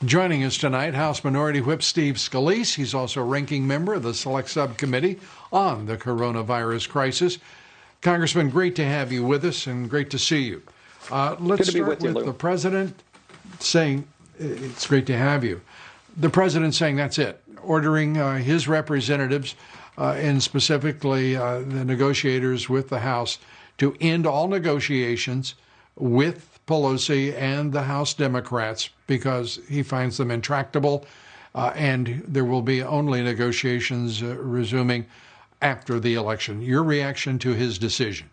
Joining us tonight, House Minority Whip Steve Scalise. He's also a ranking member of the Select Subcommittee on the coronavirus crisis. Congressman, great to have you with us and great to see you. Let's start with the president saying, it's great to have you. The president saying that's it, ordering his representatives and specifically the negotiators with the House to end all negotiations with Pelosi and the House Democrats because he finds them intractable, and there will be only negotiations resuming after the election. Your reaction to his decision?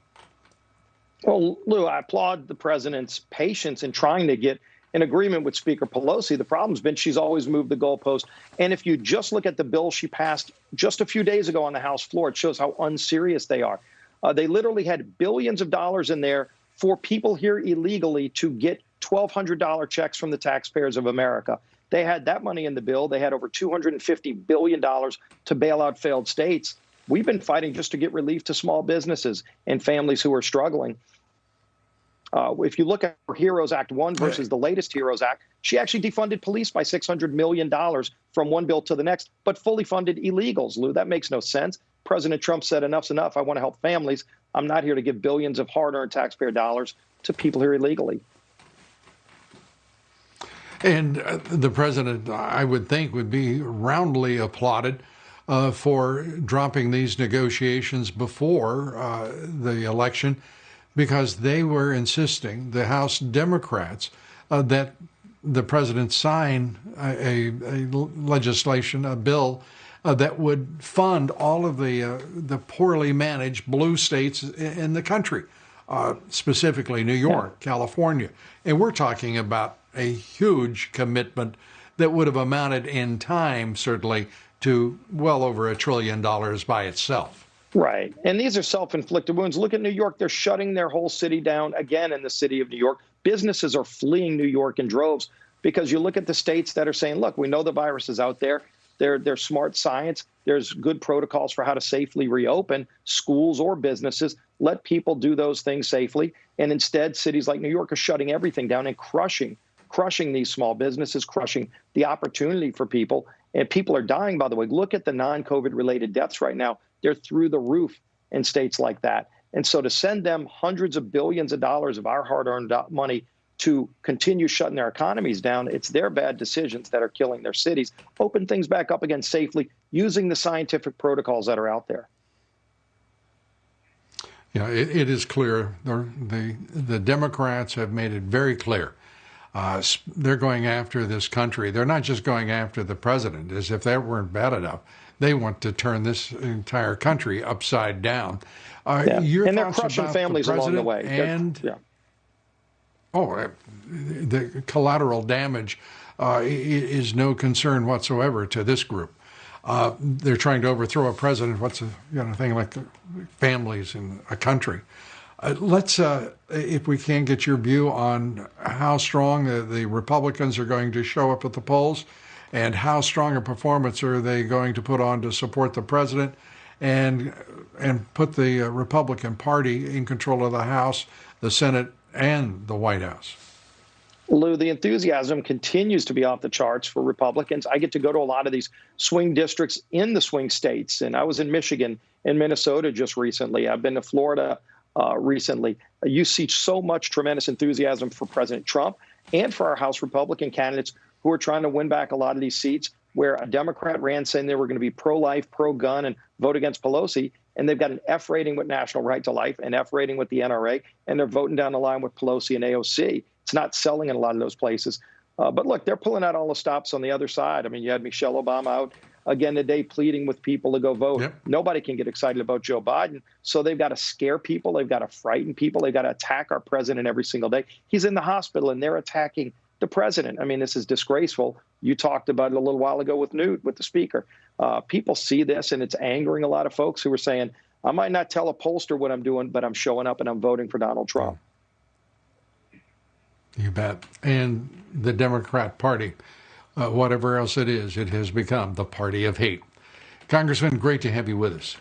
Well, Lou, I applaud the president's patience in trying to get an agreement with Speaker Pelosi. The problem's been she's always moved the goalpost. And if you just look at the bill she passed just a few days ago on the House floor, it shows how unserious they are. They literally had billions of dollars in there for people here illegally to get $1,200 checks from the taxpayers of America. They had that money in the bill. They had over $250 billion to bail out failed states. We've been fighting just to get relief to small businesses and families who are struggling. If you look at HEROES Act 1 versus the latest HEROES Act, she actually defunded police by $600 million from one bill to the next, but fully funded illegals, Lou. That makes no sense. President Trump said enough's enough. I want to help families. I'm not here to give billions of hard-earned taxpayer dollars to people here illegally. And the president, I would think, would be roundly applauded for dropping these negotiations before the election, because they were insisting, the House Democrats, that the president sign a legislation, a bill that would fund all of the poorly managed blue states in the country, specifically New York, California. And we're talking about a huge commitment that would have amounted in time, certainly, to well over $1 trillion by itself. Right. And these are self-inflicted wounds. Look at New York. They're shutting their whole city down again in the city of New York. Businesses are fleeing New York in droves because you look at the states that are saying, look, we know the virus is out there. They're smart science. There's good protocols for how to safely reopen schools or businesses. Let people do those things safely. And instead, cities like New York are shutting everything down and crushing these small businesses, crushing the opportunity for people. And people are dying, by the way. Look at the non-COVID related deaths right now. They're through the roof in states like that. And so to send them hundreds of billions of dollars of our hard-earned money to continue shutting their economies down, it's their bad decisions that are killing their cities. Open things back up again safely using the scientific protocols that are out there. Yeah, it is clear. The Democrats have made it very clear. They're going after this country. They're not just going after the president, as if that weren't bad enough. They want to turn this entire country upside down. And they're crushing families along the way. The collateral damage is no concern whatsoever to this group. They're trying to overthrow a president. What's a thing like families in a country? Let's, if we can, get your view on how strong the Republicans are going to show up at the polls, and how strong a performance are they going to put on to support the president and put the Republican Party in control of the House, the Senate, and the White House. Lou, the enthusiasm continues to be off the charts for Republicans. I get to go to a lot of these swing districts in the swing states, and I was in Michigan and Minnesota just recently. I've been to Florida recently. You see so much tremendous enthusiasm for President Trump and for our House Republican candidates who are trying to win back a lot of these seats, where a Democrat ran saying they were going to be pro-life, pro-gun, and vote against Pelosi, and they've got an F rating with National Right to Life, an F rating with the NRA, and they're voting down the line with Pelosi and AOC. It's not selling in a lot of those places. But look, they're pulling out all the stops on the other side. I mean, you had Michelle Obama out again today pleading with people to go vote. Yep. Nobody can get excited about Joe Biden. So they've got to scare people. They've got to frighten people. They've got to attack our president every single day. He's in the hospital, and they're attacking the president. I mean, this is disgraceful. You talked about it a little while ago with Newt, with the speaker. People see this, and it's angering a lot of folks who are saying, I might not tell a pollster what I'm doing, but I'm showing up and I'm voting for Donald Trump. You bet. And the Democrat Party, whatever else it is, it has become the party of hate. Congressman, great to have you with us.